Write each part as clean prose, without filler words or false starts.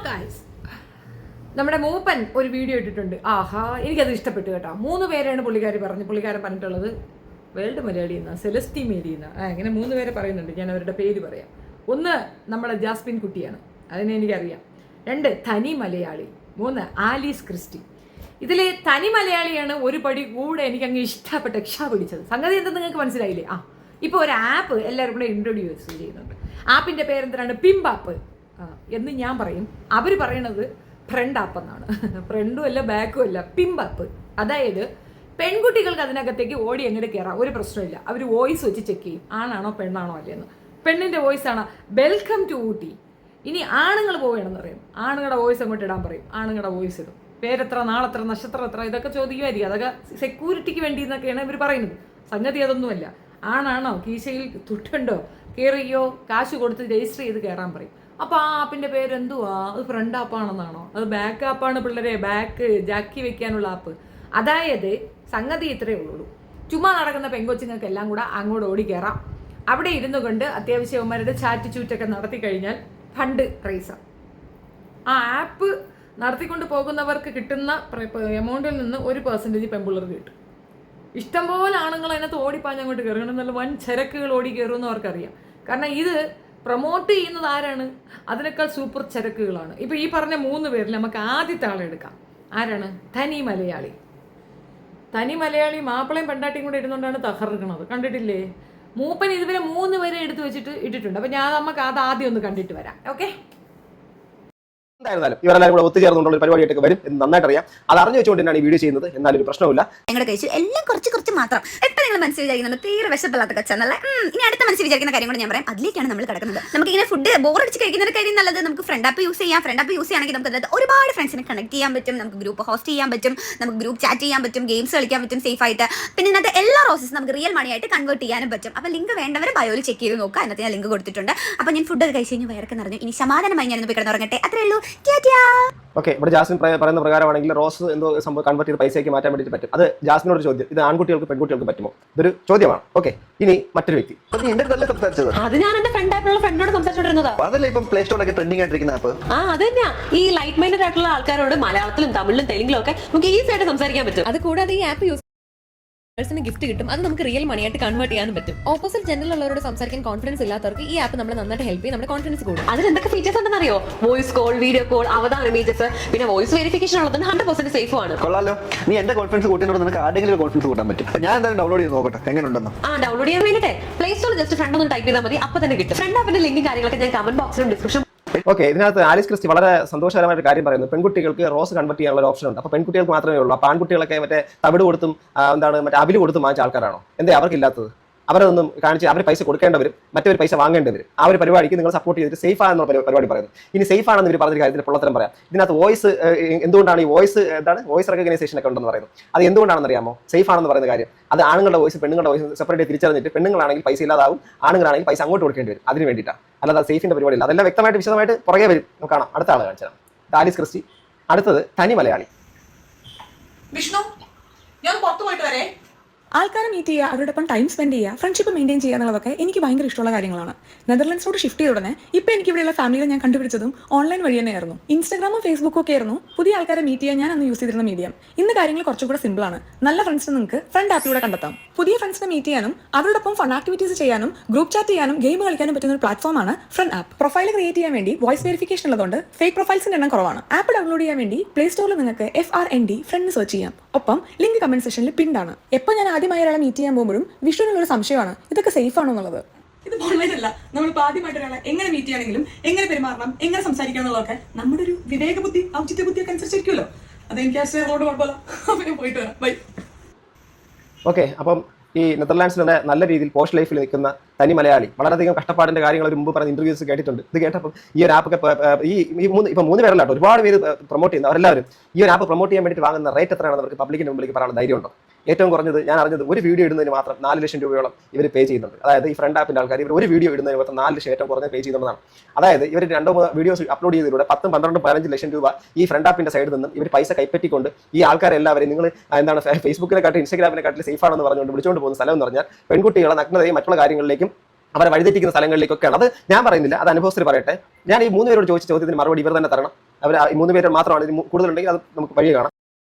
Guys, നമ്മുടെ മൂപ്പൻ ഒരു video ഇട്ടിട്ടുണ്ട്. ആഹാ, എനിക്കത് ഇഷ്ടപ്പെട്ടു കേട്ടോ. 3 പേരാണ് പുള്ളിക്കാരൻ പറഞ്ഞിട്ടുള്ളത്. വേൾഡ് മലയാളി എന്ന സെലസ്റ്റി മേരി എന്ന ഇങ്ങനെ 3 പേരെ പറയുന്നുണ്ട്. ഞാൻ അവരുടെ പേര് പറയാം. 1 നമ്മുടെ ജാസ്മിൻ കുട്ടിയാണ്, അതിനെ എനിക്കറിയാം. 2 തനി മലയാളി, 3 ആലീസ് ക്രിസ്റ്റി. ഇതിലെ തനി മലയാളിയാണ് ഒരു പടി കൂടെ എനിക്കങ്ങ് ഇഷ്ടപ്പെട്ട പിടിച്ചത്. സംഗതി എന്തെന്ന് നിങ്ങൾക്ക് മനസ്സിലായില്ലേ? ഇപ്പോൾ ഒരു ആപ്പ് എല്ലാവരും കൂടെ ഇൻട്രൊഡ്യൂസ് ചെയ്യുന്നുണ്ട്. ആപ്പിൻ്റെ പേരെന്താണ്? പിംബാപ്പ് എന്ന് ഞാൻ പറയും. അവർ പറയണത് ഫ്രണ്ട് ആപ്പ് എന്നാണ്. ഫ്രണ്ടും അല്ല ബാക്കും അല്ല, പിംബാപ്പ്. അതായത് പെൺകുട്ടികൾക്ക് അതിനകത്തേക്ക് ഓടി എങ്ങോട്ട് കയറാം, ഒരു പ്രശ്നമില്ല. അവർ വോയിസ് വെച്ച് ചെക്ക് ചെയ്യും, ആണാണോ പെണ്ണാണോ അല്ലേന്ന്. പെണ്ണിൻ്റെ വോയിസ് ആണ് വെൽക്കം ടു ഊട്ടി. ഇനി ആണുങ്ങൾ പോവുകയാണെന്ന് പറയും, ആണുങ്ങളുടെ വോയിസ് അങ്ങോട്ട് ഇടാൻ പറയും, ആണുങ്ങളുടെ വോയിസ് ഇടും. പേരെത്ര, നാളെത്ര, നക്ഷത്രം എത്ര, ഇതൊക്കെ ചോദിക്കുമായിരിക്കും. അതൊക്കെ സെക്യൂരിറ്റിക്ക് വേണ്ടി എന്നൊക്കെയാണ് ഇവർ പറയുന്നത്. സംഗതി അതൊന്നുമല്ല. ആണാണോ, കീശയിൽ തുട്ടുണ്ടോ, കയറിയോ, കാശ് കൊടുത്ത് രജിസ്റ്റർ ചെയ്ത് കയറാൻ പറയും. അപ്പോൾ ആ ആപ്പിൻ്റെ പേര് എന്തുവാ? അത് ഫ്രണ്ട് ആപ്പാണെന്നാണോ? അത് ബാക്ക് ആപ്പാണ് പിള്ളേരെ, ബാക്ക് ജാക്കി വെക്കാനുള്ള ആപ്പ്. അതായത് സംഗതി ഇത്രയേ ഉള്ളൂ. ചുമ്മാ നടക്കുന്ന പെങ്കൊച്ചുങ്ങൾക്ക് എല്ലാം കൂടെ അങ്ങോട്ട് ഓടി കയറാം. അവിടെ ഇരുന്നു കൊണ്ട് അത്യാവശ്യവന്മാരുടെ ചാറ്റ് ചൂറ്റൊക്കെ നടത്തി കഴിഞ്ഞാൽ ഫണ്ട് റൈസാണ്. ആ ആപ്പ് നടത്തിക്കൊണ്ട് പോകുന്നവർക്ക് കിട്ടുന്ന എമൗണ്ടിൽ നിന്ന് 1% പെൺപിള്ളേർക്ക് കിട്ടും. ഇഷ്ടംപോലെ ആണുങ്ങൾ അതിനകത്ത് ഓടിപ്പാഞ്ഞ് അങ്ങോട്ട് കയറണം എന്നുള്ള വൻ ചരക്കുകൾ ഓടി കയറുമെന്ന് അവർക്കറിയാം. കാരണം ഇത് പ്രൊമോട്ട് ചെയ്യുന്നത് ആരാണ്? അതിനേക്കാൾ സൂപ്പർ ചരക്കുകളാണ്. ഇപ്പോൾ ഈ പറഞ്ഞ 3 പേരിൽ നമുക്ക് ആദ്യത്തെ ആളെ എടുക്കാം. ആരാണ്? തനി മലയാളി. തനി മലയാളി മാപ്പിളയും പെണ്ടാട്ടിയും കൂടെ ഇടുന്നുകൊണ്ടാണ് തകർക്കുന്നത്. കണ്ടിട്ടില്ലേ? മൂപ്പൻ ഇതുവരെ 3 പേരെ എടുത്തു വെച്ചിട്ട് ഇട്ടിട്ടുണ്ട്. അപ്പം നമുക്ക് അത് ആദ്യം ഒന്ന് കണ്ടിട്ട് വരാം. ഓക്കെ, എന്തായിരുന്നാലും ഇവരെല്ലാവരും കൂടെ ഒത്തുചേർന്നുകൊണ്ടുള്ള പരിപാടിയായിട്ടൊക്കെ വരും എന്ന് നന്നായിട്ട് അറിയാം. അത് അറിഞ്ഞു വെച്ചുകൊണ്ട് തന്നെയാണ് ഈ വീഡിയോ ചെയ്യുന്നത്. എന്നാലും ഒരു പ്രശ്നമില്ല. ഞങ്ങളുടെ കഴിച്ചു എല്ലാം കുറച്ച് മാത്രം. എത്ര നിങ്ങൾ മനസ്സിൽ വിചാരിക്കുന്നുണ്ട് തീരെ വിശപ്പില്ലാത്ത കച്ചെന്നല്ലേ? ഇനി അടുത്ത മനസ്സിൽ വിചാരിക്കുന്ന കാര്യം കൂടെ ഞാൻ പറയാം. അതിലേക്കാണ് നമ്മൾ കിടക്കുന്നത്. നമുക്ക് ഇങ്ങനെ ഫുഡ് ബോറടിച്ച് കഴിക്കുന്ന കാര്യം നല്ലത്. നമുക്ക് ഫ്രണ്ട് ആപ്പ് യൂസ് ചെയ്യാം. ഫ്രണ്ട് ആപ്പ് യൂസ് ചെയ്യുകയാണെങ്കിൽ നമുക്ക് അതിനകത്ത് ഒരുപാട് ഫ്രണ്ട്സിനെ കണക്ട് ചെയ്യാൻ പറ്റും. നമുക്ക് ഗ്രൂപ്പ് ഹോസ്റ്റ് ചെയ്യാൻ പറ്റും, നമുക്ക് ഗ്രൂപ്പ് ചാറ്റ് ചെയ്യാൻ പറ്റും, ഗെയിംസ് കളിക്കാൻ പറ്റും സേഫ് ആയിട്ട്. പിന്നെ ഇന്നത്തെ എല്ലാ റോസസും നമുക്ക് റിയൽ മണി ആയിട്ട് കൺവേർട്ട് ചെയ്യാനും പറ്റും. അപ്പോൾ ലിങ്ക് വേണ്ടവർ ബയോയിൽ ചെക്ക് ചെയ്ത് നോക്കുക. അതിനകത്ത് ഞാൻ ലിങ്ക് കൊടുത്തിട്ടുണ്ട്. അപ്പോൾ ഞാൻ ഫുഡ് കഴിച്ച് കഴിഞ്ഞ് വയറൊക്കെ നിറഞ്ഞു. ഇനി സമാധാനമായി ഞാൻ പോയി കിടന്നുറങ്ങട്ടെ. അത്രേ ഉള്ളൂ. ഓക്കെ, ഇവിടെ ജാസ്മിൻ പറയുന്ന പ്രകാരമാണെങ്കിൽ റോസ് എന്തോ സംഭവം കൺവേർട്ട് ചെയ്ത് പൈസയ്ക്ക് മാറ്റാൻ വേണ്ടിയിട്ട് പറ്റും. അത് ജാസ്മിനോട് ചോദ്യം. ഇത് ആൺകുട്ടികൾക്ക് പെൺകുട്ടികൾക്ക് പറ്റുമോ? ഇതൊരു ചോദ്യമാണ്. ഓക്കെ, ഇനി മറ്റൊരു വ്യക്തി. അത് ഞാൻ എന്റെ ഫ്രണ്ട് ആയിട്ടുള്ള ഫ്രണ്ടിനോട് സംസാരിച്ചോണ്ടിരുന്നതാ. അതല്ലേ ഇപ്പം പ്ലേ സ്റ്റോറിലൊക്കെ ട്രെൻഡിംഗ് ആയിട്ടിരിക്കുന്ന ആപ്പ്. അത് തന്നെയാ. ഈ ലൈറ്റ് മൈൻഡഡ് ആയിട്ടുള്ള ആൾക്കാരോട് മലയാളത്തിലും തമിഴിലും തെലുങ്കിലും ഒക്കെ നമുക്ക് ഈസി ആയിട്ട് സംസാരിക്കാൻ പറ്റും. അത് കൂടാതെ ഈ ആപ്പ് യൂസ് ഗിഫ്റ്റ് കിട്ടും. അത് നമുക്ക് റിയൽ മണി ആയിട്ട് കൺവേർട്ട് ചെയ്യാനും പറ്റും. ഓപ്പോസിറ്റ് ജെൻഡറിൽ ഉള്ളവരോട് സംസാരിക്കാൻ കോൺഫിഡൻസ് ഇല്ലാത്തവർക്ക് ഈ ആപ്പ് നമ്മളെ നന്നായിട്ട് ഹെൽപ്പ് ചെയ്യും. നമ്മുടെ കോൺഫിഡൻസ് കൂടും. അതിൽ എന്തൊക്കെ ഫീച്ചേഴ്സ് ഉണ്ടെന്ന് അറിയോ? വോയിസ് കോൾ, വീഡിയോ കോൾ, അവതാർ ഇമേജസ്, പിന്നെ വോയിസ് വെരിഫിക്കേഷൻ ഉള്ളതിന് 100% സേഫ് ആണ്. കൊള്ളാലോ. നീ എന്റെ കോൺഫിഡൻസ് കൂട്ടിനോട് നിനക്ക് ആരെങ്കിലും കോൺഫിഡൻസ് കൂട്ടാൻ പറ്റും. ഞാൻ എന്തായാലും ഡൗൺലോഡ് ചെയ്ത് നോക്കട്ടെ എങ്ങനെ ഉണ്ടെന്ന്. ഡൗൺലോഡ് ചെയ്യാൻ വേണ്ടിയിട്ട് പ്ലേ സ്റ്റോറിൽ ജസ്റ്റ് ഫ്രണ്ട് ഒന്ന് ടൈപ്പ് ചെയ്താൽ മതി, അപ്പൊ തന്നെ കിട്ടും. ഫ്രണ്ട് ആപ്പിന്റെ ലിങ്കും കാര്യങ്ങളൊക്കെ ഞാൻ കമന്റ് ബോക്സിലും ഡിസ്ക്രിപ്ഷൻ. ഓക്കെ, ഇതിനകത്ത് ആലീസ് ക്രിസ്റ്റി വളരെ സന്തോഷകരമായിട്ട് കാര്യം പറയുന്നത്, പെൺകുട്ടികൾക്ക് റോസ് കൺവേർട്ട് ചെയ്യാനുള്ള ഒരു ഓപ്ഷൻ ഉണ്ട്. അപ്പോൾ പെൺകുട്ടികൾക്ക് മാത്രമേ ഉള്ളൂ. അപ്പോൾ ആൺകുട്ടികളൊക്കെ മറ്റേ തവിട് കൊടുത്തും മറ്റേ അവില് കൊടുത്തും വാങ്ങിച്ച ആൾക്കാരാണോ? എന്തേ അവർക്കില്ലാത്തത്? അവരൊന്നും കാണിച്ച് അവർ പൈസ കൊടുക്കേണ്ടവരും മറ്റൊരു പൈസ വാങ്ങേണ്ടവരും. ആ ഒരു പരിപാടിക്ക് നിങ്ങൾ സപ്പോർട്ട് ചെയ്തിട്ട് സേഫ് ആണെന്നുള്ള പരിപാടി പറയുന്നത്. ഇനി സേഫ് ആണെന്ന് ഇവർ പറഞ്ഞ കാര്യത്തിൽ പൊള്ളത്തരം പറയാം. ഇതിനകത്ത് വോയിസ് എന്തുകൊണ്ടാണ് ഈ വോയിസ് റെക്കഗ്നൈസേഷൻ ഒക്കെ ഉണ്ടെന്ന് പറയുന്നത്? അത് എന്തുകൊണ്ടാണെന്ന് അറിയാമോ? സേഫ് ആണെന്ന് പറയുന്ന കാര്യം അത് ആണുങ്ങളുടെ വോയിസ് പെണ്ണുങ്ങളുടെ വോയിസ് സെപ്പറേറ്റ് തിരിച്ചറിഞ്ഞിട്ട് പെണ്ണുങ്ങളാണെങ്കിൽ പൈസ ഇല്ലാതാവും, ആണുങ്ങളാണെങ്കിൽ പൈസ അങ്ങോട്ട് കൊടുക്കേണ്ടി വരും. അതിന് വേണ്ടിയിട്ടാണ്, അല്ലാതെ സേഫിന്റെ പരിപാടിയില്ല. അതെല്ലാം വ്യക്തമായിട്ട് വിശദമായിട്ട് പുറകെ വരും. നമുക്ക് കാണാം. അടുത്ത ആൾ കാണിച്ചാൽ ആലീസ് ക്രിസ്റ്റി. അടുത്തത് തനി മലയാളി. വിഷ്ണു, ഞാൻ പുറത്തു പോയിട്ട് വരേ. ആൾക്കാരെ മീറ്റ് ചെയ്യുക, അവരോടൊപ്പം ടൈം സ്പെൻഡ് ചെയ്യുക, ഫ്രണ്ട്ഷിപ്പ് മെയിൻറ്റെയിൻ ചെയ്യുക എന്നുള്ളതൊക്കെ എനിക്ക് ഭയങ്കര ഇഷ്ടമുള്ള കാര്യങ്ങളാണ്. നെതർലൻഡ്സിലോട്ട് ഷിഫ്റ്റ് ചെയ്ത ഉടനെ ഇപ്പോൾ എനിക്ക് ഇവിടെയുള്ള ഫാമിലിയെ ഞാൻ കണ്ടുപിടിച്ചതും ഓൺലൈൻ വഴി തന്നെയായിരുന്നു. ഇൻസ്റ്റാഗ്രാമും ഫേസ്ബുക്കും ഒക്കെ ആയിരുന്നു പുതിയ ആൾക്കാരെ മീറ്റ് ചെയ്യാൻ ഞാൻ അന്ന് യൂസ് ചെയ്തിരുന്ന മീഡിയം. ഇന്ന് കാര്യങ്ങൾ കുറച്ചുകൂടെ സിമ്പിളാണ്. നല്ല ഫ്രണ്ട്സിനെ നിങ്ങൾക്ക് ഫ്രണ്ട് ആപ്പിലൂടെ കണ്ടെത്താം. പുതിയ ഫ്രണ്ട്സിനെ മീറ്റ് ചെയ്യാനും അവരോടൊപ്പം ഫൺ ആക്ടിവിറ്റീസ് ചെയ്യാനും ഗ്രൂപ്പ് ചാറ്റ് ചെയ്യാനും ഗെയിം കളിക്കാനും പറ്റുന്ന ഒരു പ്ലാറ്റ്ഫോമാണ് ഫ്രണ്ട് ആപ്പ്. പ്രൊഫൈൽ ക്രിയേറ്റ് ചെയ്യാൻ വേണ്ടി വോയിസ് വെരിഫിക്കേഷൻ ഉള്ളതുകൊണ്ട് ഫേക്ക് പ്രൊഫൈൽസിന്റെ എണ്ണം കുറവാണ്. ആപ്പ് ഡൗൺലോഡ് ചെയ്യാൻ വേണ്ടി പ്ലേ സ്റ്റോറിൽ നിങ്ങൾക്ക് FRND ഫ്രണ്ട് സെർച്ച് ചെയ്യാം. ഒപ്പം ലിങ്ക് കമന്റ് സെക്ഷനിൽ പിന്നാണ്. എപ്പോൾ ഞാൻ ആദ്യമായി ഒരാളെ മീറ്റ് ചെയ്യാൻ പോകുമ്പോഴും വിഷ്ണുവിനുള്ളൊരു സംശയമാണ്, ഇതൊക്കെ സേഫ് ആണോ എന്നുള്ളത്. ഇത് ഓൺലൈൻ അല്ല. നമ്മളിപ്പോൾ ആദ്യമായിട്ട് ഒരാളെ എങ്ങനെ മീറ്റ് ചെയ്യണമെങ്കിലും എങ്ങനെ പെരുമാറണം, എങ്ങനെ സംസാരിക്കണം എന്നുള്ളതൊക്കെ നമ്മുടെ ഒരു വിവേക ബുദ്ധി, ഔചിത്യ ബുദ്ധിയൊക്കെ അനുസരിച്ചിരിക്കുമല്ലോ. അതെനിക്ക് ആ സ്റ്റേറോട് കുഴപ്പമില്ല. അപ്പം ഞാൻ പോയിട്ട് വരാം. ബൈ. ഓക്കെ, അപ്പം ഈ നെതർലാൻഡ്സിലെ നല്ല രീതിയിൽ പോസ്റ്റ് ലൈഫിൽ നിൽക്കുന്ന തനി മലയാളി വളരെയധികം കഷ്ടപ്പാടിന്റെ കാര്യങ്ങൾ ഒരു മുമ്പ് പറഞ്ഞ ഇന്റർവ്യൂസ് കേട്ടിട്ടുണ്ട്. ഇത് കേട്ടപ്പോൾ ഈ ഒരു ആപ്പൊക്കെ ഇപ്പം 3 പേരല്ലാട്ടോ, ഒരുപാട് പേര് പ്രൊമോട്ട് ചെയ്യുന്നത്. അവരെല്ലാവരും ഈ ഒരു ആപ്പ് പ്രൊമോട്ട് ചെയ്യാൻ വേണ്ടിയിട്ട് വാങ്ങുന്ന റേറ്റ് എത്രയാണെന്ന് അവർക്ക് പബ്ലിക്കിന്റെ മുമ്പിലേക്ക് പറയാനുള്ള ധൈര്യം ഉണ്ടോ? ഏറ്റവും കുറഞ്ഞത് ഞാൻ അറിഞ്ഞത് ഒരു വീഡിയോ ഇടുന്നതിന് മാത്രം 4 ലക്ഷം രൂപയോളം ഇവർ പേ ചെയ്യുന്നുണ്ട്. അതായത് ഈ ഫ്രണ്ട് ആപ്പിന്റെ ആൾക്കാർ ഇവർ ഒരു വീഡിയോ ഇടുന്നതിന് മാത്രം 4 ലക്ഷം ഏറ്റവും കുറഞ്ഞ പേ ചെയ്യുന്നതാണ്. അതായത് ഇവർ 2-3 വീഡിയോസ് അപ്ലോഡ് ചെയ്തതിലൂടെ 10, 12, 15 ലക്ഷം രൂപ ഈ ഫ്രണ്ട് ആപ്പിന്റെ സൈഡിൽ നിന്നും ഇവർ പൈസ കൈപ്പറ്റിക്കൊണ്ട് ഈ ആൾക്കാരെല്ലാവരും നിങ്ങൾ എന്താണ് ഫേസ്ബുക്കിനെക്കാട്ടും ഇൻസ്റ്റാഗ്രാമിനെക്കാട്ടിലും സേഫ് ആണെന്ന് പറഞ്ഞുകൊണ്ട് വിളിച്ചുകൊണ്ട് പോകുന്ന സ്ഥലം എന്ന് പറഞ്ഞാൽ പെൺകുട്ടികളെ നഗ്നതയും മറ്റുള്ള കാര്യങ്ങളിലേക്കും അവരെ വഴിതെറ്റിക്കുന്ന സ്ഥലങ്ങളിലേക്കൊക്കെയാണ്. അത് ഞാൻ പറയുന്നില്ല, അത് അനുഭവസ്ഥർ പറയട്ടെ. ഞാൻ ഈ 3 പേരോട് ചോദിച്ച ചോദ്യത്തിന് മറുപടി ഇവർ തന്നെ തരണം. അവർ 3 പേര് മാത്രമാണ്. ഇത് കൂടുതലുണ്ടെങ്കിൽ അത് നമുക്ക് വഴി കാണാം.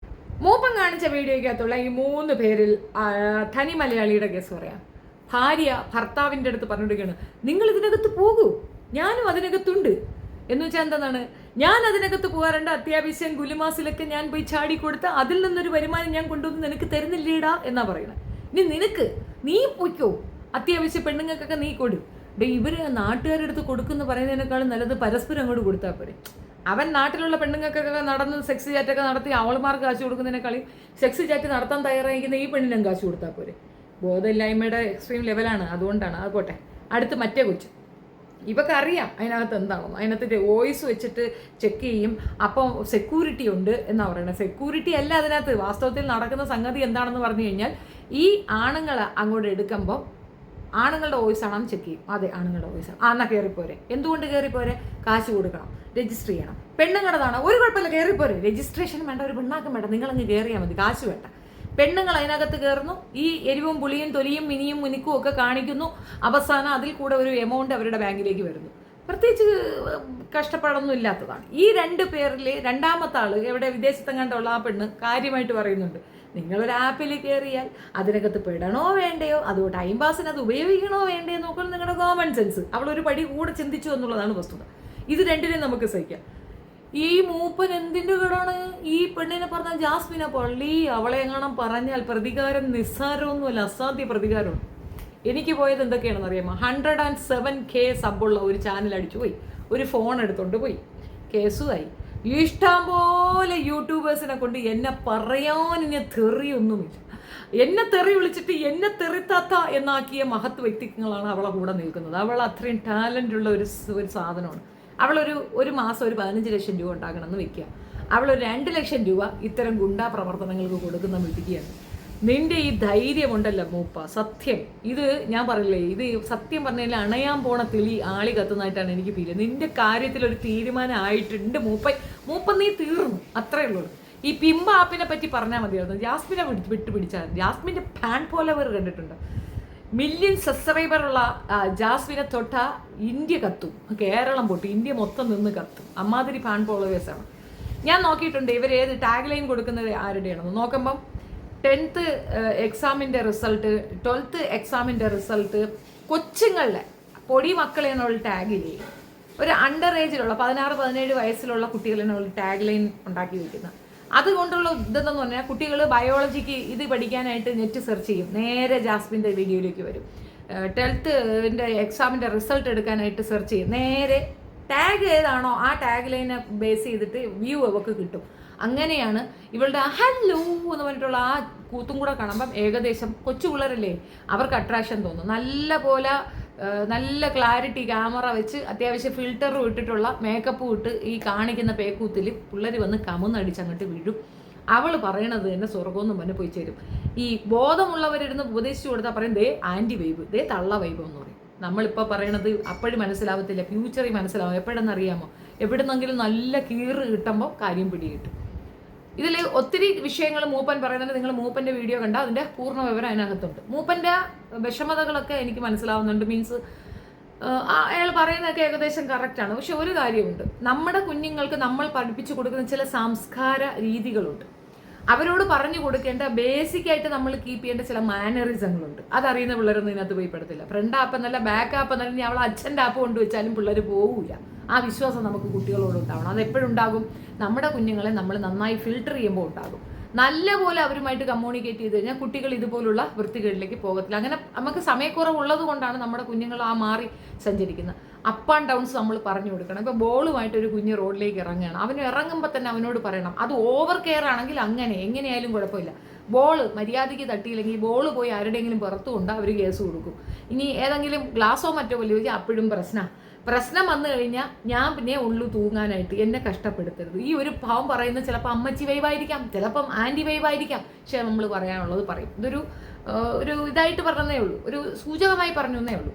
മൂപ്പൻ കാണിച്ച വീഡിയോയ്ക്കകത്തുള്ള ഈ 3 പേരിൽ തനി മലയാളിയുടെ കേസ് പറയാം. ഭാര്യ ഭർത്താവിൻ്റെ അടുത്ത് പറഞ്ഞിരിക്കുകയാണ്, നിങ്ങൾ ഇതിനകത്ത് പോകൂ, ഞാനും അതിനകത്തുണ്ട് എന്ന് വെച്ചാൽ എന്താണ്, ഞാൻ അതിനകത്ത് പോകാറുണ്ട്, അത്യാവശ്യം ഗുലുമാസിലൊക്കെ ഞാൻ പോയി ചാടിക്കൊടുത്ത് അതിൽ നിന്നൊരു വരുമാനം ഞാൻ കൊണ്ടുവന്ന് നിനക്ക് തരുന്നില്ലേടാ എന്നാ പറയുന്നത്. ഇനി നിനക്ക് നീ പൊയ്ക്കോ, അത്യാവശ്യം പെണ്ണുങ്ങൾക്കൊക്കെ നീ കൊടു. ഇവര് നാട്ടുകാരുടെ അടുത്ത് കൊടുക്കുന്ന പറയുന്നതിനേക്കാളും നല്ലത് പരസ്പരം അങ്ങോട്ട് കൊടുത്താൽ പോരെ. അവൻ നാട്ടിലുള്ള പെണ്ണുങ്ങൾക്കൊക്കെ നടന്ന് സെക്സ് ചാറ്റൊക്കെ നടത്തി അവൾമാർക്ക് കാശ് കൊടുക്കുന്നതിനേക്കാളും സെക്സ് ചാറ്റ് നടത്താൻ തയ്യാറായിരിക്കുന്ന ഈ പെണ്ണിനും കാശ് കൊടുത്താൽ പോരെ. ബോധമില്ലായ്മയുടെ എക്സ്ട്രീം ലെവലാണ്, അതുകൊണ്ടാണ്. അത് പോട്ടെ. അടുത്ത് മറ്റേ കൊച്ചു, ഇവർക്ക് അറിയാം അതിനകത്ത് എന്താണെന്ന്. അതിനകത്ത് വോയിസ് വെച്ചിട്ട് ചെക്ക് ചെയ്യും. അപ്പോൾ സെക്യൂരിറ്റി ഉണ്ട് എന്നാണ് പറയുന്നത്. സെക്യൂരിറ്റി അല്ല അതിനകത്ത്. വാസ്തവത്തിൽ നടക്കുന്ന സംഗതി എന്താണെന്ന് പറഞ്ഞു കഴിഞ്ഞാൽ, ഈ ആണുങ്ങളെ അങ്ങോട്ട് എടുക്കുമ്പോൾ ആണുങ്ങളുടെ വോയിസ് ആണെന്ന് ചെക്ക് ചെയ്യും. അതെ, ആണുങ്ങളുടെ വോയിസ് ആണ്. എന്നാൽ കയറിപ്പോരെ. എന്തുകൊണ്ട് കയറിപ്പോരെ? കാശ് കൊടുക്കണം, രജിസ്റ്റർ ചെയ്യണം. പെണ്ണുങ്ങളുടേതാണ്, ഒരു കുഴപ്പമില്ല, കയറിപ്പോരെ. രജിസ്ട്രേഷൻ വേണ്ട, ഒരു പെണ്ണാക്കം വേണ്ട, നിങ്ങളങ്ങ് കയറിയാൽ മതി, കാശ് വേണ്ട. പെണ്ണുങ്ങൾ അതിനകത്ത് കയറുന്നു, ഈ എരിവും പുളിയും തൊലിയും മിനിയും മുനിക്കും ഒക്കെ കാണിക്കുന്നു. അവസാനം അതിൽ കൂടെ ഒരു എമൗണ്ട് അവരുടെ ബാങ്കിലേക്ക് വരുന്നു. പ്രത്യേകിച്ച് കഷ്ടപ്പാടൊന്നും ഇല്ലാത്തതാണ്. ഈ 2 പേരിൽ രണ്ടാമത്തെ ആൾ എവിടെ വിദേശത്തെങ്ങാണ്ടുള്ള ആ പെണ്ണ് കാര്യമായിട്ട് പറയുന്നുണ്ട്, നിങ്ങളൊരു ആപ്പിൽ കയറിയാൽ അതിനകത്ത് പെടണോ വേണ്ടയോ, അതോ ടൈം പാസിന് അത് ഉപയോഗിക്കണോ വേണ്ടയോ നോക്കണം, നിങ്ങളുടെ കോമൺ സെൻസ്. അവളൊരു പടി കൂടെ ചിന്തിച്ചു എന്നുള്ളതാണ് വസ്തുത. ഇത് 2നെയും നമുക്ക് സഹിക്കാം. ഈ മൂപ്പൻ എന്തിൻ്റെ കേടാണ്? ഈ പെണ്ണിനെ പറഞ്ഞാൽ ജാസ്മിനെ പള്ളി അവളെ എങ്ങാനും പറഞ്ഞാൽ പ്രതികാരം നിസ്സാരമൊന്നുമല്ല, അസാധ്യ പ്രതികാരമാണ്. എനിക്ക് പോയത് എന്തൊക്കെയാണെന്ന് അറിയാമോ? 107K സബുള്ള ഒരു ചാനൽ അടിച്ചു പോയി, ഒരു ഫോൺ എടുത്തോണ്ട് പോയി, കേസുമായി. ഇഷ്ടം പോലെ യൂട്യൂബേഴ്സിനെ കൊണ്ട് എന്നെ പറയാൻ ഇനി തെറിയൊന്നുമില്ല. എന്നെ തെറി വിളിച്ചിട്ട് എന്നെ തെറിത്താത്ത എന്നാക്കിയ മഹത് വ്യക്തിത്വങ്ങളാണ് അവളെ കൂടെ നിൽക്കുന്നത്. അവൾ അത്രയും ടാലൻ്റ് ഉള്ള ഒരു സാധനമാണ്. അവളൊരു മാസം ഒരു 15 ലക്ഷം രൂപ ഉണ്ടാക്കണമെന്ന് വെക്കുക. അവളൊരു 2 ലക്ഷം രൂപ ഇത്തരം ഗുണ്ടാ പ്രവർത്തനങ്ങൾക്ക് കൊടുക്കുന്ന മിടിക്കുകയാണ്. നിന്റെ ഈ ധൈര്യമുണ്ടല്ലോ മൂപ്പ, സത്യം. ഇത് ഞാൻ പറയില്ലേ, ഇത് സത്യം പറഞ്ഞാൽ അണയാൻ പോണ തെളി ആളി കത്തുന്നതായിട്ടാണ് എനിക്ക് ഫീൽ ചെയ്യുന്നത്. നിന്റെ കാര്യത്തിലൊരു തീരുമാനം ആയിട്ടുണ്ട് മൂപ്പ നീ തീർന്നു, അത്രേ ഉള്ളൂ. ഈ പിമ്പ ആപ്പിനെ പറ്റി പറഞ്ഞാൽ മതിയായിരുന്നു. ജാസ്മിനെ വിട്ടുപിടിച്ചാൽ. ജാസ്മിൻ്റെ ഫാൻ ഫോളോവർ കണ്ടിട്ടുണ്ട്. മില്യൺ സബ്സ്ക്രൈബറുള്ള ജാസ്മിനെ തൊട്ട ഇന്ത്യ കത്തും, കേരളം പൊട്ടി, ഇന്ത്യ മൊത്തം നിന്ന് കത്തും. അമ്മാതിരി ഫാൻ ഫോളോവേഴ്സാണ്. ഞാൻ നോക്കിയിട്ടുണ്ട് ഇവർ ഏത് ടാഗ് ലൈൻ കൊടുക്കുന്നത് ആരുടെയാണെന്ന്. നോക്കുമ്പം 10th എക്സാമിൻ്റെ റിസൾട്ട്, 12th എക്സാമിൻ്റെ റിസൾട്ട്, കൊച്ചുങ്ങളുടെ പൊടി മക്കളെയാണ് ടാഗ് ചെയ്യും. ഒരു അണ്ടർ ഏജിലുള്ള 16-17 വയസ്സിലുള്ള കുട്ടികളാണ് ടാഗ് ലൈൻ ഉണ്ടാക്കി വയ്ക്കുന്നത്. അതുകൊണ്ടുള്ള ഇതെന്ന് പറഞ്ഞാൽ കുട്ടികൾ ബയോളജിക്ക് ഇത് പഠിക്കാനായിട്ട് നെറ്റ് സെർച്ച് ചെയ്യും, നേരെ ജാസ്മിൻ്റെ വീഡിയോയിലേക്ക് വരും. 12th എക്സാമിൻ്റെ റിസൾട്ട് എടുക്കാനായിട്ട് സെർച്ച് ചെയ്യും, നേരെ ടാഗ് ഏതാണോ ആ ടാഗ് ലൈനെ ബേസ് ചെയ്തിട്ട് വ്യൂ അവർക്ക് കിട്ടും. അങ്ങനെയാണ് ഇവളുടെ ഹലോ എന്ന് പറഞ്ഞിട്ടുള്ള ആ കൂത്തും കൂടെ കാണുമ്പം ഏകദേശം കൊച്ചു പിള്ളേരല്ലേ, അവർക്ക് അട്രാക്ഷൻ തോന്നും. നല്ല ക്ലാരിറ്റി ക്യാമറ വെച്ച് അത്യാവശ്യം ഫിൽറ്ററും ഇട്ടിട്ടുള്ള മേക്കപ്പും ഇട്ട് ഈ കാണിക്കുന്ന പേക്കൂത്തിൽ പിള്ളേർ വന്ന് കമുന്നടിച്ച് അങ്ങോട്ട് വീഴും. അവൾ പറയണത് തന്നെ സ്വർഗമൊന്നും വന്ന് പോയി ചേരും. ഈ ബോധമുള്ളവരിരുന്ന് ഉപദേശിച്ചു കൊടുത്താൽ പറയും ദേ ആൻറ്റി വൈബ്, ദേ തള്ള വൈബ് എന്ന് പറയും. നമ്മളിപ്പോൾ പറയണത് അപ്പോഴും മനസ്സിലാവത്തില്ല, ഫ്യൂച്ചറിൽ മനസ്സിലാവും. എപ്പോഴെന്നറിയാമോ? എവിടുന്നെങ്കിലും നല്ല കീറ് കിട്ടുമ്പോൾ കാര്യം പിടികിട്ടും. ഇതിൽ ഒത്തിരി വിഷയങ്ങൾ മൂപ്പൻ പറയുന്നുണ്ട്. നിങ്ങൾ മൂപ്പൻ്റെ വീഡിയോ കണ്ടാൽ അതിൻ്റെ പൂർണ്ണ വിവരം അതിനകത്തുണ്ട്. മൂപ്പൻ്റെ വിഷമതകളൊക്കെ എനിക്ക് മനസ്സിലാവുന്നുണ്ട്. മീൻസ് അയാൾ പറയുന്നതൊക്കെ ഏകദേശം കറക്റ്റാണ്. പക്ഷെ ഒരു കാര്യമുണ്ട്, നമ്മുടെ കുഞ്ഞുങ്ങൾക്ക് നമ്മൾ പഠിപ്പിച്ചു കൊടുക്കുന്ന ചില സംസ്കാര രീതികളുണ്ട്. അവരോട് പറഞ്ഞു കൊടുക്കേണ്ട ബേസിക്കായിട്ട് നമ്മൾ കീപ്പ് ചെയ്യേണ്ട ചില മാനറിസങ്ങളുണ്ട്. അതറിയുന്ന പിള്ളേരൊന്നും ഇതിനകത്ത് പോയി പെടത്തില്ല. ഫ്രണ്ട് ആപ്പ് എന്നല്ല, ബാക്ക് ആപ്പ് എന്നല്ല, ഇനി അവൾ അച്ഛൻ്റെ ആപ്പ് കൊണ്ടുവച്ചാലും പിള്ളേർ പോവില്ല. ആ വിശ്വാസം നമുക്ക് കുട്ടികളോട് ഉണ്ടാവണം. അതെപ്പോഴും ഉണ്ടാകും. നമ്മുടെ കുഞ്ഞുങ്ങളെ നമ്മൾ നന്നായി ഫിൽട്ടർ ചെയ്യുമ്പോൾ ഉണ്ടാകും. നല്ലപോലെ അവരുമായിട്ട് കമ്മ്യൂണിക്കേറ്റ് ചെയ്ത് കഴിഞ്ഞാൽ കുട്ടികൾ ഇതുപോലുള്ള വൃത്തികളിലേക്ക് പോകത്തില്ല. അങ്ങനെ നമുക്ക് സമയക്കുറവുള്ളത് കൊണ്ടാണ് നമ്മുടെ കുഞ്ഞുങ്ങൾ ആ മാറി സഞ്ചരിക്കുന്നത്. അപ്പ് ആൻഡ് ഡൗൺസ് നമ്മൾ പറഞ്ഞു കൊടുക്കണം. ഇപ്പോൾ ബോളുമായിട്ട് ഒരു കുഞ്ഞ് റോഡിലേക്ക് ഇറങ്ങുകയാണ്, അവന് ഇറങ്ങുമ്പോൾ തന്നെ അവനോട് പറയണം. അത് ഓവർ കെയർ ആണെങ്കിൽ എങ്ങനെയായാലും കുഴപ്പമില്ല. ബോള് മര്യാദയ്ക്ക് തട്ടിയില്ലെങ്കിൽ ബോള് പോയി ആരുടെയെങ്കിലും പുറത്തുകൊണ്ട് അവർ കേസ് കൊടുക്കും. ഇനി ഏതെങ്കിലും ഗ്ലാസോ മറ്റോ പോലെ ചോദിച്ചാൽ അപ്പോഴും പ്രശ്നം വന്നു കഴിഞ്ഞാൽ ഞാൻ പിന്നെ ഉള്ളു തൂങ്ങാനായിട്ട്, എന്നെ കഷ്ടപ്പെടുത്തരുത്. ഈ ഒരു ഭാവം പറയുന്നത് ചിലപ്പോൾ അമ്മച്ചി വൈവായിരിക്കാം, ചിലപ്പം ആൻറ്റി വൈവായിരിക്കാം. പക്ഷെ നമ്മൾ പറയാനുള്ളത് പറയും. ഇതൊരു ഇതായിട്ട് പറഞ്ഞതേ ഉള്ളൂ, ഒരു സൂചകമായി പറഞ്ഞേ ഉള്ളൂ.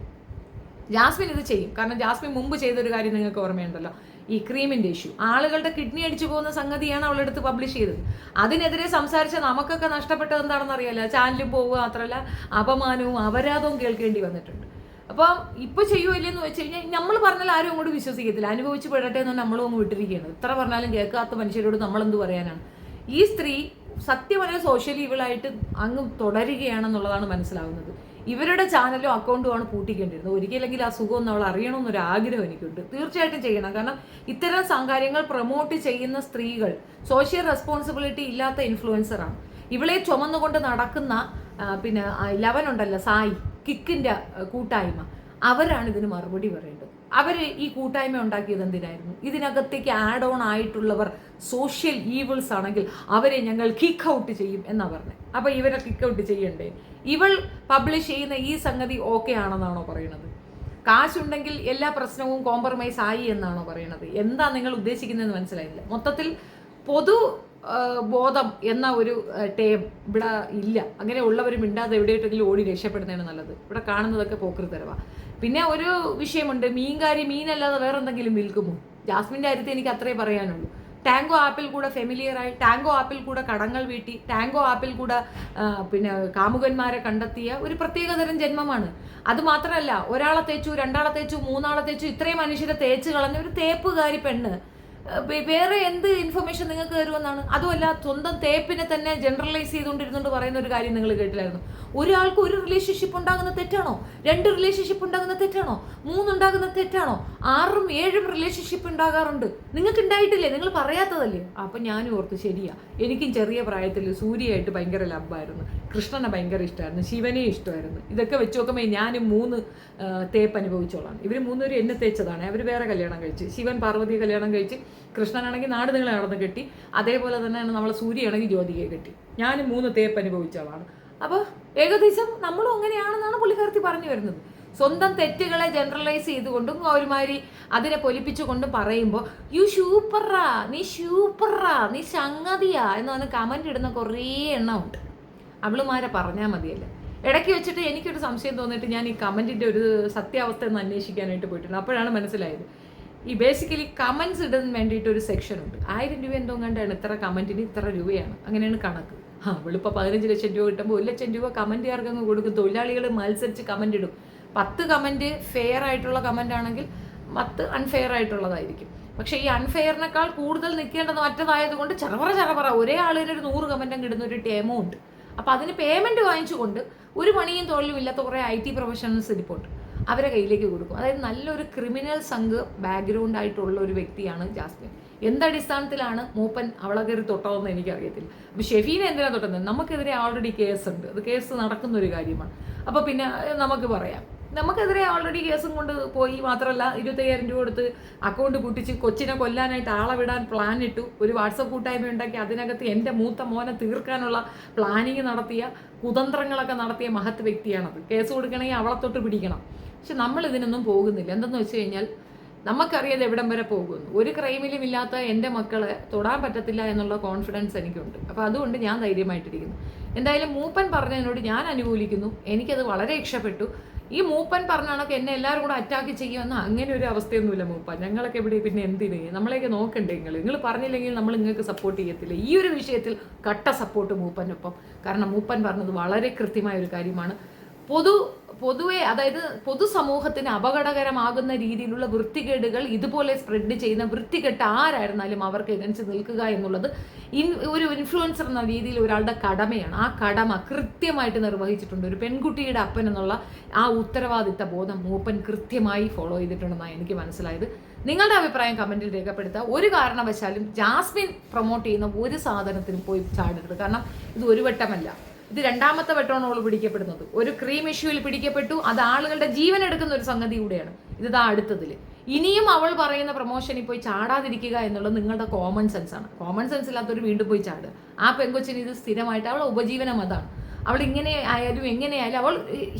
ജാസ്മിൻ ഇത് ചെയ്യും. കാരണം ജാസ്മിൻ മുമ്പ് ചെയ്തൊരു കാര്യം നിങ്ങൾക്ക് ഓർമ്മയുണ്ടല്ലോ, ഈ ക്രീമിൻ്റെ ഇഷ്യൂ. ആളുകളുടെ കിഡ്നി അടിച്ചു പോകുന്ന സംഗതിയാണ് അവളെടുത്ത് പബ്ലിഷ് ചെയ്തത്. അതിനെതിരെ സംസാരിച്ച നമുക്കൊക്കെ നഷ്ടപ്പെട്ടത് എന്താണെന്ന് അറിയാലോ. ചാനലിൽ പോവുക മാത്രമല്ല, അപമാനവും അപരാധവും കേൾക്കേണ്ടി വന്നിട്ടുണ്ട്. അപ്പം ഇപ്പൊ ചെയ്യുമല്ലേന്ന് വെച്ച് കഴിഞ്ഞാൽ നമ്മൾ പറഞ്ഞാൽ ആരും അങ്ങോട്ട് വിശ്വസിക്കത്തില്ല, അനുഭവിച്ച് പെടട്ടെ എന്ന് നമ്മളും അങ്ങ് വിട്ടിരിക്കുകയാണ്. എത്ര പറഞ്ഞാലും കേൾക്കാത്ത മനുഷ്യരോട് നമ്മളെന്ത് പറയാനാണ്. ഈ സ്ത്രീ സത്യം പറഞ്ഞാൽ സോഷ്യൽ ഈവിളായിട്ട് അങ്ങ് തുടരുകയാണെന്നുള്ളതാണ് മനസ്സിലാവുന്നത്. ഇവരുടെ ചാനലും അക്കൗണ്ടുമാണ് പൂട്ടിക്കേണ്ടിരുന്നത്. ഒരിക്കലെങ്കിൽ ആ സുഖം ഒന്ന് അവൾ അറിയണമെന്നൊരു ആഗ്രഹം എനിക്കുണ്ട്. തീർച്ചയായിട്ടും ചെയ്യണം. കാരണം ഇത്തരം കാര്യങ്ങൾ പ്രൊമോട്ട് ചെയ്യുന്ന സ്ത്രീകൾ സോഷ്യൽ റെസ്പോൺസിബിലിറ്റി ഇല്ലാത്ത ഇൻഫ്ലുവൻസറാണ്. ഇവളെ ചുമന്നുകൊണ്ട് നടക്കുന്ന പിന്നെ 11 ഉണ്ടല്ലോ, സായി കിക്കിന്റെ കൂട്ടായ്മ, അവരാണ് ഇതിന് മറുപടി പറയേണ്ടത്. അവർ ഈ കൂട്ടായ്മ ഉണ്ടാക്കിയത് എന്തിനായിരുന്നു? ഇതിനകത്തേക്ക് ആഡ് ഓൺ ആയിട്ടുള്ളവർ സോഷ്യൽ ഈവിൾസ് ആണെങ്കിൽ അവരെ ഞങ്ങൾ കിക്ക് ഔട്ട് ചെയ്യും എന്നാ പറഞ്ഞത്. അപ്പൊ ഇവരെ കിക്ക് ഔട്ട് ചെയ്യണ്ടേ? ഇവൾ പബ്ലിഷ് ചെയ്യുന്ന ഈ സംഗതി ഓക്കെ ആണെന്നാണോ പറയണത്? കാശുണ്ടെങ്കിൽ എല്ലാ പ്രശ്നവും കോംപ്രമൈസ് ആയി എന്നാണോ പറയണത്? എന്താ നിങ്ങൾ ഉദ്ദേശിക്കുന്നതെന്ന് മനസ്സിലായില്ല. മൊത്തത്തിൽ പൊതു ബോധം എന്ന ഒരു ടേം ഇവിടെ ഇല്ല. അങ്ങനെ ഉള്ളവർ മിണ്ടാതെ എവിടെയെങ്കിലും ഓടി രക്ഷപ്പെടുന്നതാണ് നല്ലത്. ഇവിടെ കാണുന്നതൊക്കെ പോക്കൃത്തരവാ. പിന്നെ ഒരു വിഷയമുണ്ട്, മീൻകാരി മീനല്ലാതെ വേറെ എന്തെങ്കിലും വിൽക്കുമോ? ജാസ്മിൻ്റെ കാര്യത്തിൽ എനിക്ക് അത്രേ പറയാനുള്ളൂ. ടാങ്കോ ആപ്പിൽ കൂടെ ഫെമിലിയറായി, ടാങ്കോ ആപ്പിൽ കൂടെ കടങ്ങൾ വീട്ടി, ടാങ്കോ ആപ്പിൽ കൂടെ പിന്നെ കാമുകന്മാരെ കണ്ടെത്തിയ ഒരു പ്രത്യേകതരം ജന്മമാണ്. അത് മാത്രമല്ല, ഒരാളെ തേച്ചു, 2 ആളെ തേച്ചു, 3 ആളെ തേച്ചു, ഇത്രയും മനുഷ്യരെ തേച്ച് കളഞ്ഞ ഒരു തേപ്പുകാരി പെണ്ണ്. വേറെ എന്ത് ഇൻഫർമേഷൻ നിങ്ങൾക്ക് തരുമെന്നാണ്? അതുമല്ല, സ്വന്തം തേപ്പിനെ തന്നെ ജനറലൈസ് ചെയ്തുകൊണ്ടിരുന്നുകൊണ്ട് പറയുന്ന ഒരു കാര്യം നിങ്ങൾ കേട്ടില്ലായിരുന്നു? ഒരാൾക്ക് ഒരു റിലേഷൻഷിപ്പ് ഉണ്ടാകുന്ന തെറ്റാണോ? 2 റിലേഷൻഷിപ്പ് ഉണ്ടാകുന്ന തെറ്റാണോ? 3 ഉണ്ടാകുന്ന തെറ്റാണോ? 6ഉം 7ഉം റിലേഷൻഷിപ്പ് ഉണ്ടാകാറുണ്ട്. നിങ്ങൾക്ക് ഉണ്ടായിട്ടില്ലേ? നിങ്ങൾ പറയാത്തതല്ലേ? അപ്പം ഞാനും ഓർത്ത് ശരിയാ, എനിക്കും ചെറിയ പ്രായത്തിൽ സൂര്യയായിട്ട് ഭയങ്കര ലബ്ബായിരുന്നു, കൃഷ്ണനെ ഭയങ്കര ഇഷ്ടമായിരുന്നു, ശിവനെ ഇഷ്ടമായിരുന്നു. ഇതൊക്കെ വെച്ച് നോക്കുമ്പോൾ ഞാനും 3 തേപ്പ് അനുഭവിച്ചോളാണ്. ഇവർ 3 പേരും എന്നെ തേച്ചതാണ്. അവർ വേറെ കല്യാണം കഴിച്ച്, ശിവൻ പാർവതി കല്യാണം കഴിച്ച്, കൃഷ്ണനാണെങ്കിൽ നാട് നിങ്ങളെ നടന്ന് കെട്ടി, അതേപോലെ തന്നെയാണ് നമ്മളെ സൂര്യയാണെങ്കിൽ ജ്യോതികയെ കെട്ടി. ഞാനും 3 തേപ്പ് അനുഭവിച്ചോളാണ്. അപ്പോൾ ഏകദേശം നമ്മളും അങ്ങനെയാണെന്നാണ് പുള്ളിക്കാരത്തി പറഞ്ഞു വരുന്നത്. സ്വന്തം തെറ്റുകളെ ജനറലൈസ് ചെയ്തുകൊണ്ടും ഒരുമാതിരി അതിനെ പൊലിപ്പിച്ചുകൊണ്ടും പറയുമ്പോൾ യു സൂപ്പറാ, നീ സൂപ്പറാ, നീ സംഗതിയാ എന്ന് പറഞ്ഞ് കമൻ്റ് ഇടുന്ന കുറേ എണ്ണം ഉണ്ട്. അവളുമാരെ പറഞ്ഞാൽ മതിയല്ലേ. ഇടയ്ക്ക് വെച്ചിട്ട് എനിക്കൊരു സംശയം തോന്നിയിട്ട് ഞാൻ ഈ കമൻറ്റിൻ്റെ ഒരു സത്യാവസ്ഥ ഒന്ന് അന്വേഷിക്കാനായിട്ട് പോയിട്ടുണ്ട്. അപ്പോഴാണ് മനസ്സിലായത്, ഈ ബേസിക്കലി കമൻസ് ഇടാൻ വേണ്ടിയിട്ട് ഒരു സെക്ഷൻ ഉണ്ട്. 1000 രൂപ എന്തോ കണ്ടാണ് ഇത്ര കമൻറ്റിന് ഇത്ര രൂപയാണ്, അങ്ങനെയാണ് കണക്ക്. അവളിപ്പോൾ 15 ലക്ഷം രൂപ കിട്ടുമ്പോൾ 1 ലക്ഷം രൂപ കമൻറ്റുകാർക്ക് അങ്ങ് കൊടുക്കും. തൊഴിലാളികൾ മത്സരിച്ച് കമൻ്റ് ഇടും. 10 കമൻറ്റ് ഫെയർ ആയിട്ടുള്ള കമൻ്റ് ആണെങ്കിൽ 10 അൺഫെയർ ആയിട്ടുള്ളതായിരിക്കും. പക്ഷേ ഈ അൺഫെയറിനേക്കാൾ കൂടുതൽ നിൽക്കേണ്ടത് മറ്റതായതുകൊണ്ട് ചെറവറ ഒരേ ആളിന് ഒരു 100 കമൻറ്റും കിടുന്ന ഒരു ടേമും ഉണ്ട്. അപ്പോൾ അതിന് പേയ്മെൻറ്റ് വാങ്ങിച്ചുകൊണ്ട് ഒരു പണിയും തൊഴിലും ഇല്ലാത്ത കുറേ IT പ്രൊഫഷണൽസ് ഇരിപ്പുണ്ട്, അവരെ കയ്യിലേക്ക് കൊടുക്കും. അതായത് നല്ലൊരു ക്രിമിനൽ സംഘ് ബാക്ക്ഗ്രൗണ്ട് ആയിട്ടുള്ള ഒരു വ്യക്തിയാണ് ജാസ്മിൻ. എന്തടിസ്ഥാനത്തിലാണ് മൂപ്പൻ അവളെ കയറി തൊട്ടതെന്ന് എനിക്കറിയത്തില്ല. അപ്പോൾ ഷെഫീനെ എന്തിനാണ് തൊട്ടുന്നത്? നമുക്കെതിരെ ഓൾറെഡി കേസുണ്ട്, അത് കേസ് നടക്കുന്ന ഒരു കാര്യമാണ്. അപ്പോൾ പിന്നെ നമുക്ക് പറയാം, നമുക്കെതിരെ ഓൾറെഡി കേസും കൊണ്ട് പോയി. മാത്രമല്ല 25,000 രൂപ കൊടുത്ത് അക്കൗണ്ട് പൂട്ടിച്ച് കൊച്ചിനെ കൊല്ലാനായിട്ട് ആളെ വിടാൻ പ്ലാൻ ഇട്ടു, ഒരു വാട്സപ്പ് കൂട്ടായ്മ ഉണ്ടാക്കി അതിനകത്ത് എൻ്റെ മൂത്ത മോനെ തീർക്കാനുള്ള പ്ലാനിങ് നടത്തിയ, കുതന്ത്രങ്ങളൊക്കെ നടത്തിയ മഹത് വ്യക്തിയാണത്. കേസ് കൊടുക്കണമെങ്കിൽ അവളെ തൊട്ട് പിടിക്കണം. പക്ഷെ നമ്മൾ ഇതിനൊന്നും പോകുന്നില്ല. എന്തെന്ന് വെച്ച് കഴിഞ്ഞാൽ നമുക്കറിയാതെ എവിടം വരെ പോകുന്നു. ഒരു ക്രൈമിലും ഇല്ലാത്ത എൻ്റെ മക്കളെ തൊടാൻ പറ്റത്തില്ല എന്നുള്ള കോൺഫിഡൻസ് എനിക്കുണ്ട്. അപ്പോൾ അതുകൊണ്ട് ഞാൻ ധൈര്യമായിട്ടിരിക്കുന്നു. എന്തായാലും മൂപ്പൻ പറഞ്ഞതിനോട് ഞാൻ അനുകൂലിക്കുന്നു. എനിക്കത് വളരെ ഇഷ്ടപ്പെട്ടു. ഈ മൂപ്പൻ പറഞ്ഞ കണക്ക് എന്നെ എല്ലാവരും കൂടെ അറ്റാക്ക് ചെയ്യുമെന്ന് അങ്ങനെ ഒരു അവസ്ഥയൊന്നുമില്ല മൂപ്പൻ. ഞങ്ങളൊക്കെ എവിടെ പിന്നെ എന്തിന് നമ്മളെയൊക്കെ നോക്കണ്ടേ? നിങ്ങൾ പറഞ്ഞില്ലെങ്കിൽ നമ്മൾ നിങ്ങൾക്ക് സപ്പോർട്ട് ചെയ്യത്തില്ല. ഈ ഒരു വിഷയത്തിൽ കട്ട സപ്പോർട്ട് മൂപ്പനൊപ്പം. കാരണം മൂപ്പൻ പറഞ്ഞത് വളരെ കൃത്യമായ ഒരു കാര്യമാണ്. പൊതുവെ അതായത് പൊതുസമൂഹത്തിന് അപകടകരമാകുന്ന രീതിയിലുള്ള വൃത്തികേടുകൾ ഇതുപോലെ സ്പ്രെഡ് ചെയ്യുന്ന വൃത്തികെട്ട ആരായിരുന്നാലും അവർക്ക് എതിർത്ത് നിൽക്കുക എന്നുള്ളത് ഒരു ഇൻഫ്ലുവൻസർ എന്ന രീതിയിൽ ഒരാളുടെ കടമയാണ്. ആ കടമ കൃത്യമായിട്ട് നിർവഹിച്ചിട്ടുണ്ട്. ഒരു പെൺകുട്ടിയുടെ അപ്പൻ എന്നുള്ള ആ ഉത്തരവാദിത്ത ബോധം മൂപ്പൻ കൃത്യമായി ഫോളോ ചെയ്തിട്ടുണ്ടെന്നാണ് എനിക്ക് മനസ്സിലായത്. നിങ്ങളുടെ അഭിപ്രായം കമൻറ്റിൽ രേഖപ്പെടുത്തുക. ഒരു കാരണവശാലും ജാസ്മിൻ പ്രൊമോട്ട് ചെയ്യുന്ന ഒരു സാധനത്തിനും പോയി ചാടരുത്. കാരണം ഇത് ഒരു വട്ടമല്ല, ഇത് 2ാമത്തെ വട്ടമാണ് അവൾ പിടിക്കപ്പെടുന്നത്. ഒരു ക്രീം ഇഷ്യൂവിൽ പിടിക്കപ്പെട്ടു, അത് ആളുകളുടെ ജീവൻ എടുക്കുന്ന ഒരു സംഗതി കൂടെയാണ്. ഇതാ അടുത്തതിൽ ഇനിയും അവൾ പറയുന്ന പ്രൊമോഷനിൽ പോയി ചാടാതിരിക്കുക എന്നുള്ളത് നിങ്ങളുടെ കോമൺ സെൻസാണ്. കോമൺ സെൻസ് ഇല്ലാത്തൊരു വീണ്ടും പോയി ചാടുക. ആ പെങ്കൊച്ചിന് ഇത് സ്ഥിരമായിട്ട് അവളെ ഉപജീവനം അതാണ്. അവൾ ഇങ്ങനെ ആയാലും എങ്ങനെയായാലും അവൾ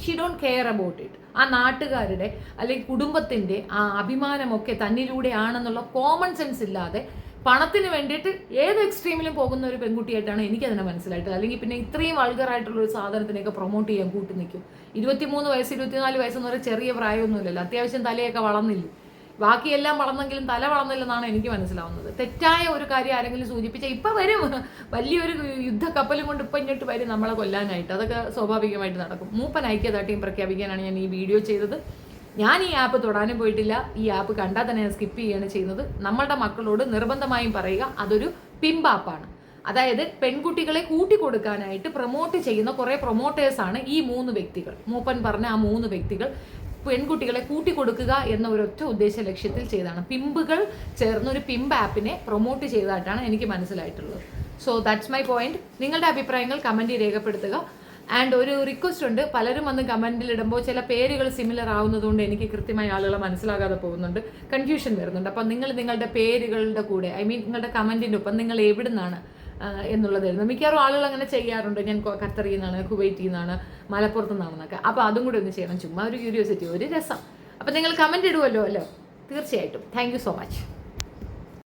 she don't care about it. ആ നാട്ടുകാരുടെ അല്ലെങ്കിൽ കുടുംബത്തിൻ്റെ ആ അഭിമാനമൊക്കെ തന്നിലൂടെയാണെന്നുള്ള കോമൺ സെൻസ് ഇല്ലാതെ പണത്തിന് വേണ്ടിയിട്ട് ഏത് എക്സ്ട്രീമിലും പോകുന്ന ഒരു പെൺകുട്ടിയായിട്ടാണ് എനിക്കതിനെ മനസ്സിലായിട്ട്. അല്ലെങ്കിൽ പിന്നെ ഇത്രയും വൾഗറായിട്ടുള്ള ഒരു സാധനത്തിനെയൊക്കെ പ്രൊമോട്ട് ചെയ്യാൻ കൂട്ടി നിൽക്കും. 23 വയസ്സ് 24 വയസ്സെന്ന് പറയുന്നത് ചെറിയ പ്രായമൊന്നുമില്ലല്ലോ. അത്യാവശ്യം തലയൊക്കെ വളർന്നില്ലേ. ബാക്കിയെല്ലാം വളർന്നെങ്കിലും തല വളർന്നില്ലെന്നാണ് എനിക്ക് മനസ്സിലാവുന്നത്. തെറ്റായ ഒരു കാര്യം ആരെങ്കിലും സൂചിപ്പിച്ചാൽ ഇപ്പം വരും, വലിയൊരു യുദ്ധക്കപ്പലും കൊണ്ട് ഇപ്പം ഇങ്ങോട്ട് വരും നമ്മളെ കൊല്ലാനായിട്ട്. അതൊക്കെ സ്വാഭാവികമായിട്ട് നടക്കും. മൂപ്പൻ ഐക്യദാർഢ്യം പ്രഖ്യാപിക്കാനാണ് ഞാൻ ഈ വീഡിയോ ചെയ്തത്. ഞാൻ ഈ ആപ്പ് തൊടാനും പോയിട്ടില്ല. ഈ ആപ്പ് കണ്ടാൽ തന്നെ ഞാൻ സ്കിപ്പ് ചെയ്യുകയാണ് ചെയ്യുന്നത്. നമ്മളുടെ മക്കളോട് നിർബന്ധമായും പറയുക, അതൊരു പിമ്പ് ആപ്പാണ്. അതായത് പെൺകുട്ടികളെ കൂട്ടിക്കൊടുക്കാനായിട്ട് പ്രൊമോട്ട് ചെയ്യുന്ന കുറേ പ്രൊമോട്ടേഴ്സാണ് ഈ 3 വ്യക്തികൾ. മൂപ്പൻ പറഞ്ഞ ആ 3 വ്യക്തികൾ പെൺകുട്ടികളെ കൂട്ടിക്കൊടുക്കുക എന്ന ഒരൊറ്റ ഉദ്ദേശ ലക്ഷ്യത്തിൽ ചെയ്തതാണ്. പിമ്പുകൾ ചേർന്ന് ഒരു പിമ്പ് ആപ്പിനെ പ്രൊമോട്ട് ചെയ്തതായിട്ടാണ് എനിക്ക് മനസ്സിലായിട്ടുള്ളത്. So that's my point. നിങ്ങളുടെ അഭിപ്രായങ്ങൾ കമൻറ്റിൽ രേഖപ്പെടുത്തുക. ആൻഡ് ഒരു റിക്വസ്റ്റ് ഉണ്ട്, പലരും വന്ന് കമൻറ്റിൽ ഇടുമ്പോൾ ചില പേരുകൾ സിമിലർ ആവുന്നതുകൊണ്ട് എനിക്ക് കൃത്യമായി ആളുകളെ മനസ്സിലാകാതെ പോകുന്നുണ്ട്, കൺഫ്യൂഷൻ വരുന്നുണ്ട്. അപ്പം നിങ്ങളുടെ പേരുകളുടെ കൂടെ നിങ്ങളുടെ കമൻറ്റിൻ്റെ ഒപ്പം നിങ്ങൾ എവിടെ നിന്നാണ് എന്നുള്ളതായിരുന്നു. മിക്കവാറും ആളുകൾ അങ്ങനെ ചെയ്യാറുണ്ട്, ഞാൻ ഖത്തറിൽ നിന്നാണ്, കുവൈറ്റിൽ നിന്നാണ്, മലപ്പുറത്ത് നിന്നാണെന്നൊക്കെ. അപ്പോൾ അതും കൂടി ഒന്ന് ചെയ്യണം, ചുമ്മാ ഒരു ക്യൂരിയോസിറ്റി, ഒരു രസം. അപ്പം നിങ്ങൾ കമൻറ്റ് ഇടുമല്ലോ അല്ലോ, തീർച്ചയായിട്ടും. Thank you so much.